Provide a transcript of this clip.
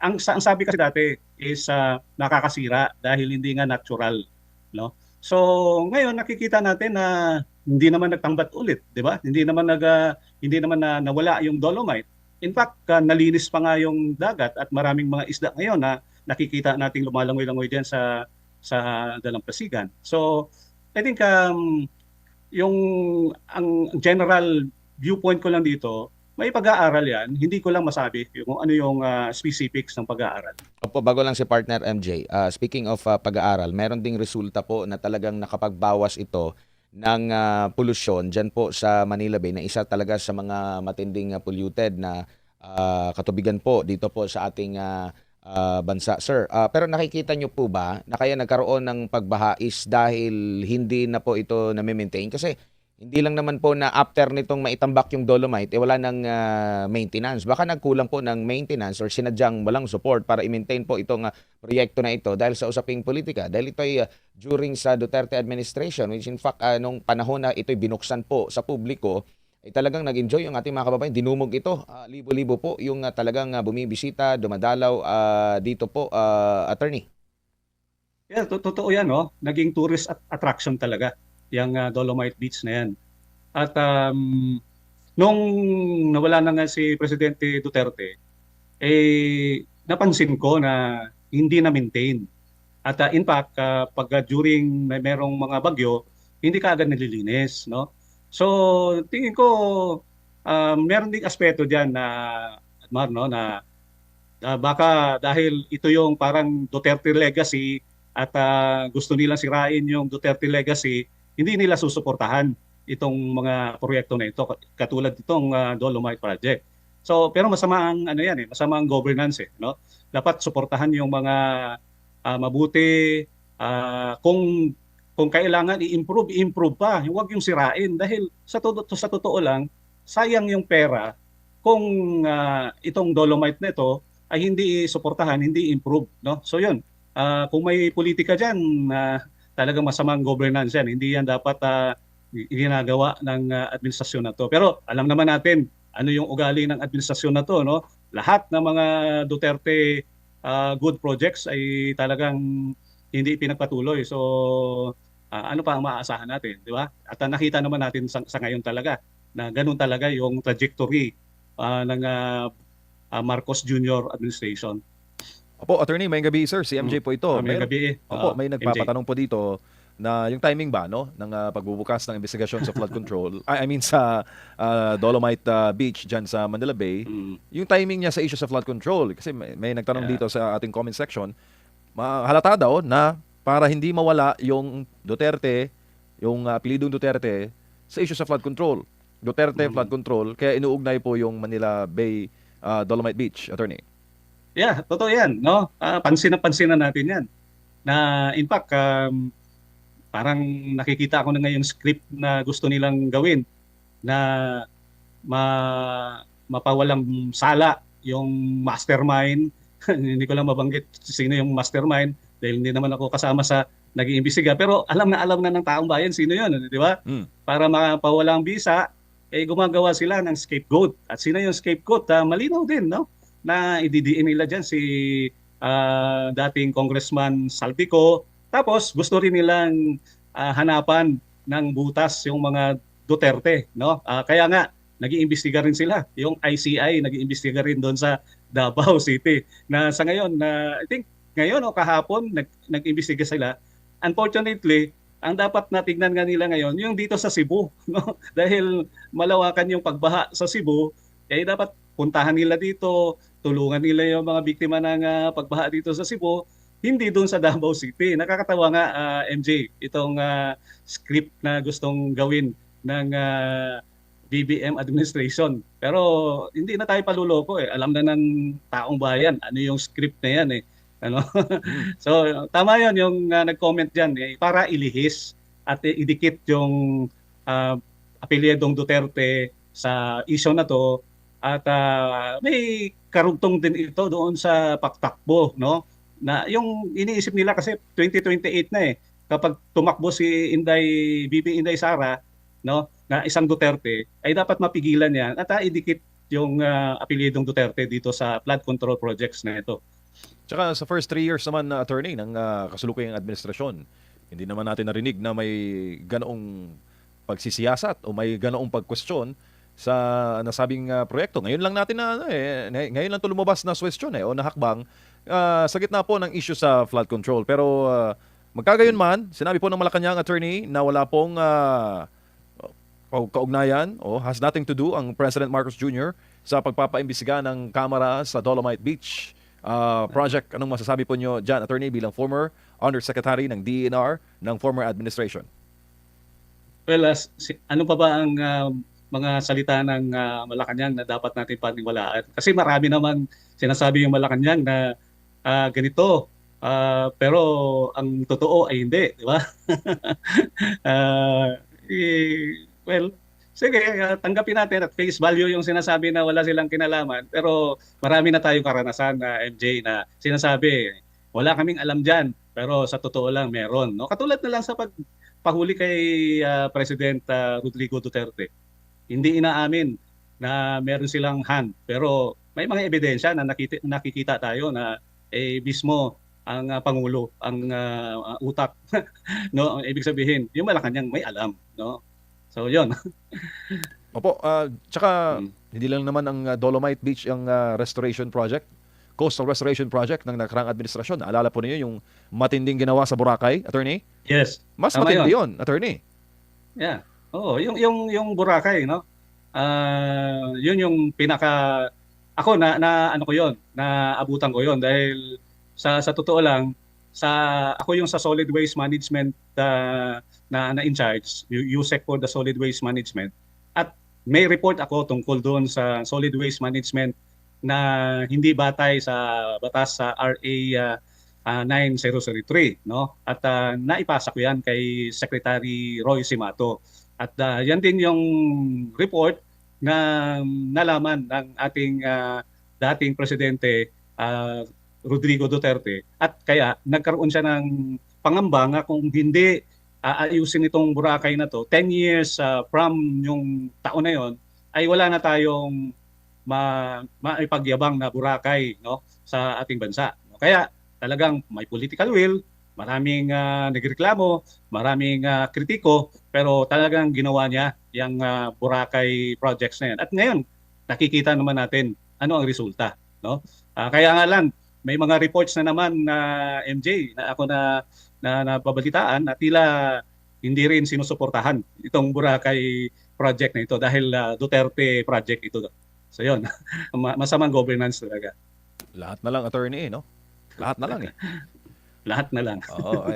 ang sabi kasi dati is nakakasira dahil hindi nga natural, no? So ngayon nakikita natin na hindi naman nagtambat ulit, 'di ba? Hindi naman na nawala yung dolomite. In fact, nalinis pa nga yung dagat at maraming mga isda ngayon na nakikita nating lumalangoy-langoy diyan sa dalampasigan. So I think yung ang general viewpoint ko lang dito, may pag-aaral yan. Hindi ko lang masabi kung ano yung specifics ng pag-aaral. Opo, bago lang si partner MJ. Speaking of pag-aaral, meron ding resulta po na talagang nakapagbawas ito ng polusyon dyan po sa Manila Bay na isa talaga sa mga matinding polluted na katubigan po dito po sa ating bansa, sir. Pero nakikita nyo po ba na kaya nagkaroon ng pagbaha is dahil hindi na po ito na-maintain? Kasi hindi lang naman po na after nitong maitambak yung dolomite, wala ng maintenance. Baka nagkulang po ng maintenance or sinadyang walang support para i-maintain po itong proyekto na ito dahil sa usaping politika. Dahil ito ay during sa Duterte administration, which in fact, nung panahon na ito'y binuksan po sa publiko, ay talagang nag-enjoy yung ating mga kababayan. Dinumog ito. Libo-libo po yung talagang bumibisita, dumadalaw dito po, attorney. Yeah, totoo yan, no? Naging tourist attraction talaga yung Dolomite Beach na yan. At nung nawala na nga si Presidente Duterte, napansin ko na hindi na maintain. At in fact, pag during merong mga bagyo, hindi kaagad nililinis, no? So, tingin ko meron ding aspeto diyan na Mar, no, na baka dahil ito yung parang Duterte legacy at gusto nilang sirain yung Duterte legacy, hindi nila susuportahan itong mga proyekto na ito katulad itong Dolomite Project. So, pero masama ang ano yan masama ang governance no? Dapat suportahan yung mga mabuti kung kailangan i-improve pa, huwag yung sirain dahil sa totoo lang sayang yung pera kung itong Dolomite na ito ay hindi suportahan, hindi improve, no? So yun, kung may politika diyan talagang masamang governance yan, hindi yan dapat ginagawa ng administrasyon na to. Pero alam naman natin ano yung ugali ng administrasyon na to, no? Lahat ng mga Duterte good projects ay talagang hindi pinagpatuloy. So ano pa ang maaasahan natin, di ba? At nakita naman natin sa ngayon talaga na ganun talaga yung trajectory ng Marcos Jr. administration. Opo, attorney, may gabi sir, si MJ po ito. May gabi. Opo, may MJ. nagpapatanong po dito na yung timing ba no ng pagbubukas ng investigasyon sa flood control I mean sa Dolomite Beach diyan sa Manila Bay, yung timing niya sa issue sa flood control kasi may nagtanong dito sa ating comment section, halata daw na para hindi mawala yung Duterte, yung apelidong Duterte sa issue sa flood control. Duterte flood control, kaya inuugnay po yung Manila Bay Dolomite Beach, attorney. Yeah, totoo yan, no? Pansin na natin yan. Na in fact, parang nakikita ko na ngayon script na gusto nilang gawin na mapawalang sala yung mastermind. Hindi ko lang mabanggit sino yung mastermind dahil hindi naman ako kasama sa nag-iimbestiga. Pero alam na ng taong bayan sino yun, di ba? Para mapawalang bisa, gumagawa sila ng scapegoat. At sino yung scapegoat? Malinaw din, no? Na ididiin nila dyan si dating Congressman Saltico. Tapos gusto rin nilang hanapan ng butas yung mga Duterte, no? Kaya nga nag-iimbestiga rin sila. Yung ICI nag-iimbestiga rin doon sa Davao City. Na sa ngayon, I think ngayon o kahapon nag-iimbestiga sila. Unfortunately, ang dapat natignan nga nila ngayon yung dito sa Cebu, no? Dahil malawakan yung pagbaha sa Cebu, dapat puntahan nila dito, tulungan nila yung mga biktima ng pagbaha dito sa Cebu, hindi doon sa Davao City. Nakakatawa nga, MJ, itong script na gustong gawin ng BBM administration. Pero hindi na tayo paluloko Alam na ng taong bayan ano yung script na yan Ano? So tama yon yung nag-comment diyan para ilihis at idikit yung apelyedong Duterte sa issue na to at may karugtong din ito doon sa paktakbo, no? Na yung iniisip nila kasi 2028 na kapag tumakbo si Inday Sara, no, na isang Duterte ay dapat mapigilan yan at idikit yung apelyedong Duterte dito sa flood control projects na ito. Tsaka sa first 3 years naman na attorney ng kasalukuyang administrasyon, hindi naman natin narinig na may ganoong pagsisiyasat o may ganoong pagkwestiyon sa nasabing proyekto. Ngayon lang natin ngayon lang 'to lumabas na question o nahakbang sa gitna po ng issue sa flood control. Pero magkagayon man, sinabi po ng Malacanang attorney na wala pong kaugnayan o has nothing to do ang President Marcos Jr. sa pagpapaimbestiga ng Kamara sa Dolomite Beach project. Anong masasabi po nyo dyan, attorney, bilang former undersecretary ng DENR ng former administration? Well, ano pa ba ang mga salita ng Malacanang na dapat natin paniwalaan? Kasi marami naman sinasabi yung Malacanang na ganito, pero ang totoo ay hindi, di ba? Well, sige, tanggapin natin at face value yung sinasabi na wala silang kinalaman, pero marami na tayong karanasan na MJ na sinasabi, wala kaming alam dyan, pero sa totoo lang meron. No? Katulad na lang sa pahuli kay President Rodrigo Duterte. Hindi inaamin na meron silang hand, pero may mga ebidensya na nakikita tayo na mismo ang Pangulo, ang utak. No? Ang ibig sabihin, yung Malacanang may alam. No? So, yun. Opo, tsaka hindi lang naman ang Dolomite Beach ang restoration project, coastal restoration project ng nakaraang administrasyon. Naalala po niyo yung matinding ginawa sa Boracay, attorney? Yes. Mas Tama matindi yun. yun, attorney. Yeah. Oo, yung Boracay, no? Yun yung pinaka ako na ano ko yun, naabutan ko yun dahil sa totoo lang ako yung sa solid waste management na in charge, USEC for the solid waste management. At may report ako tungkol doon sa solid waste management na hindi batay sa batas sa RA 9003, no? At naipasa ko yan kay Secretary Roy Simato. At yan din yung report na nalaman ng ating dating presidente Rodrigo Duterte. At kaya nagkaroon siya ng pangamba nga kung hindi aayusin itong Boracay na to, 10 years from yung taon na yon, ay wala na tayong maipagyabang na Boracay, no, sa ating bansa. Kaya talagang may political will, maraming nagreklamo, maraming kritiko, pero talagang ginawa niya yung Boracay projects na yan. At ngayon, nakikita naman natin ano ang resulta. No? Kaya nga lang, may mga reports na naman na MJ na ako na nababalitaan na tila hindi rin sinusuportahan itong Boracay project na ito dahil Duterte project ito. So yun, masamang governance talaga. Lahat na lang, attorney, no? Lahat na lang eh. Lahat na lang. Oo,